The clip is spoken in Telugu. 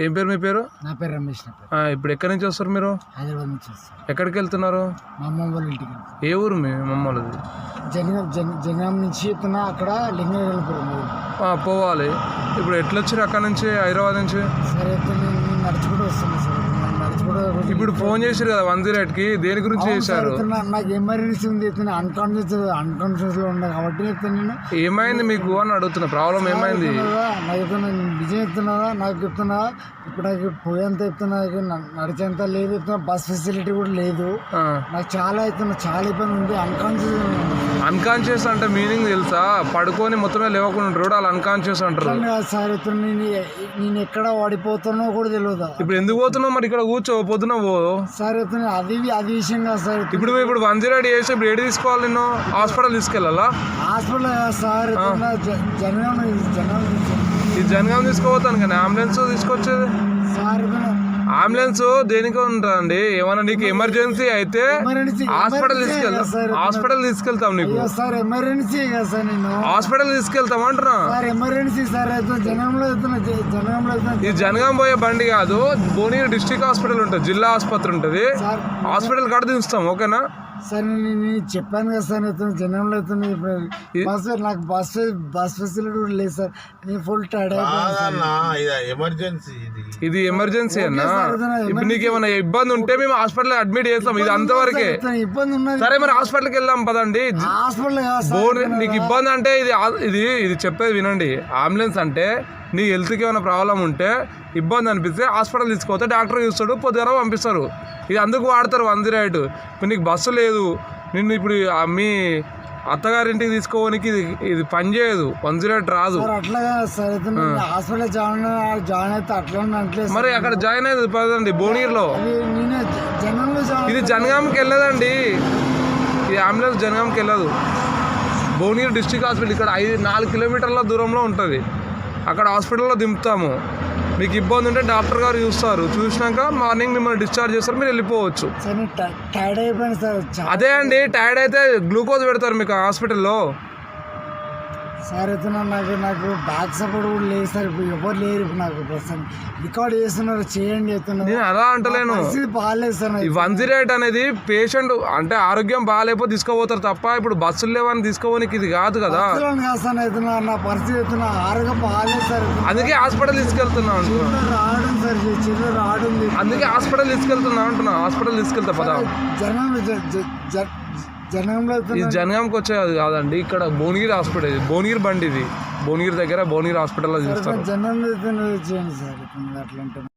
ఏం పేరు మీ పేరు? నా పేరు రమేష్. ఇప్పుడు ఎక్కడి నుంచి వస్తారు మీరు? హైదరాబాద్ నుంచి వస్తారు. ఎక్కడికి వెళ్తున్నారు? మా అమ్మ వాళ్ళ ఇంటికి. ఏ ఊరు మీ అమ్మ వాళ్ళది? జనగాం నుంచి వెళ్తున్నా, అక్కడ లింగపురం పోవాలి. ఇప్పుడు ఎట్లా వచ్చారు అక్కడ నుంచి, హైదరాబాద్ నుంచి? సరే నేను నడుచుకుంటూ వస్తాను సార్. ఇప్పుడు ఫోన్ చేశారు కదా 108కి, దేని గురించి చేశారు? నాకు ఎమర్జెన్సీ ఉంది, అన్కాన్షియస్ లో ఉన్నా కాబట్టి నేను ఏమైంది మీకు అని అడుగుతున్నా. ప్రాబ్లం ఏమైంది? నాకు నిజం చెప్తున్నారా? నాకు చెప్తున్నా, ఇప్పుడు నాకు పోయేంత చెప్తున్నా, నడిచేంత లేదు, బస్ ఫెసిలిటీ కూడా లేదు. నాకు చాలా ఇబ్బంది ఉంది. అన్కాన్షియస్ అంటే మీనింగ్ తెలుసా? పడుకొని మొత్తమే లేవకుండా ఉంటారు, వాళ్ళు అన్కాన్షియస్ అంటారు. సార్ నేను ఎక్కడ వాడిపోతున్నా కూడా తెలియదు. ఇప్పుడు ఎందుకు పోతున్నావు మరి? ఇక్కడ కూర్చో, పొద్దున పో సార్. అది విషయం కాదు సార్. ఇప్పుడు 108 చేసి ఇప్పుడు ఏడు తీసుకోవాలి? నిన్ను హాస్పిటల్ తీసుకెళ్ళాలా? హాస్పిటల్ సార్, జనగాం తీసుకోపోతాను కానీ అంబులెన్స్ తీసుకొచ్చేది సార్. అంబులెన్స్ దేనికి ఉంటుందండి? ఏమన్నా నీకు ఎమర్జెన్సీ అయితే హాస్పిటల్ తీసుకెళ్తాం. నీకు ఎమర్జెన్సీ కదా సార్, నేను హాస్పిటల్ తీసుకెళ్తాం అంటున్నా. Emergency sir. ఇది జనగాం పోయే బండి కాదు, భువనగిరి డిస్ట్రిక్ట్ హాస్పిటల్ ఉంటుంది, జిల్లా ఆసుపత్రి ఉంటుంది. హాస్పిటల్ కాడ దించుతాం, ఓకేనా? సార్ నేను చెప్పాను కదా సార్, జనంలో నాకు బస్ ఫెసిలిటీ కూడా లేదు సార్. నేను ఫుల్ టైర్డ్ ఇది ఎమర్జెన్సీ అన్నా. ఇప్పుడు నీకు ఏమైనా ఇబ్బంది ఉంటే మేము హాస్పిటల్ అడ్మిట్ చేస్తాం, ఇది అంతవరకే. ఇబ్బంది ఉన్నది. సరే మరి హాస్పిటల్కి వెళ్దాం పదండి. నీకు ఇబ్బంది అంటే ఇది చెప్పేది వినండి. అంబులెన్స్ అంటే నీ హెల్త్కి ఏమైనా ప్రాబ్లం ఉంటే, ఇబ్బంది అనిపిస్తే హాస్పిటల్ తీసుకుపోతే డాక్టర్ చూస్తాడు, పొద్దున పంపిస్తారు. ఇది అందుకు వాడతారు 108. ఇప్పుడు నీకు బస్సు లేదు, నిన్ను ఇప్పుడు మీ అత్తగారింటికి తీసుకోవడానికి ఇది పని చేయదు, 108 రాదు. మరి అక్కడ జాయిన్ అయ్యేది పదండి భువనగిరిలో. ఇది జనగాంకి వెళ్ళదండి, ఈ అంబులెన్స్ జనగాంకి వెళ్ళదు. భువనగిరి డిస్ట్రిక్ట్ హాస్పిటల్ ఇక్కడ 4 కిలోమీటర్ల దూరంలో ఉంటుంది. అక్కడ హాస్పిటల్లో దింపుతాము. మీకు ఇబ్బంది ఉంటే డాక్టర్ గారు చూస్తారు, చూసినాక మార్నింగ్ మిమ్మల్ని డిశ్చార్జ్ చేస్తారు, మీరు వెళ్ళిపోవచ్చు. అదే అండి, టైర్డ్ అయితే గ్లూకోజ్ పెడతారు మీకు హాస్పిటల్లో. సార్ అయితే నాకు బ్యాక్ సపోర్ట్ కూడా లేదు సార్. ఇప్పుడు ఎవరు లేరు. ఇప్పుడు నాకు రికార్డ్ చేస్తున్నారు, చేయండి చెప్తున్నారు. నేను అలా అంటలేను, బాగాలేదు సార్. 108 అనేది పేషెంట్ అంటే ఆరోగ్యం బాగాలేకపోతే తీసుకోపోతారు తప్ప, ఇప్పుడు బస్సులు లేవని తీసుకోవడానికి ఇది కాదు కదా. నా పరిస్థితి అవుతున్నా, ఆరోగ్యం బాగాలేదు సార్. అందుకే హాస్పిటల్ తీసుకెళ్తున్నా రావడం సార్, చిల్లర రావడం. అందుకే హాస్పిటల్ తీసుకెళ్తున్నా అంటున్నా. హాస్పిటల్ తీసుకెళ్తా పదా. ఇది జనగాంకి వచ్చేది కాదండి, ఇక్కడ భువనగిరి హాస్పిటల్. భువనగిరి బండి ఇది, భువనగిరి దగ్గర భువనగిరి హాస్పిటల్లో చూస్తారు. జనం చేయండి సార్, అట్లా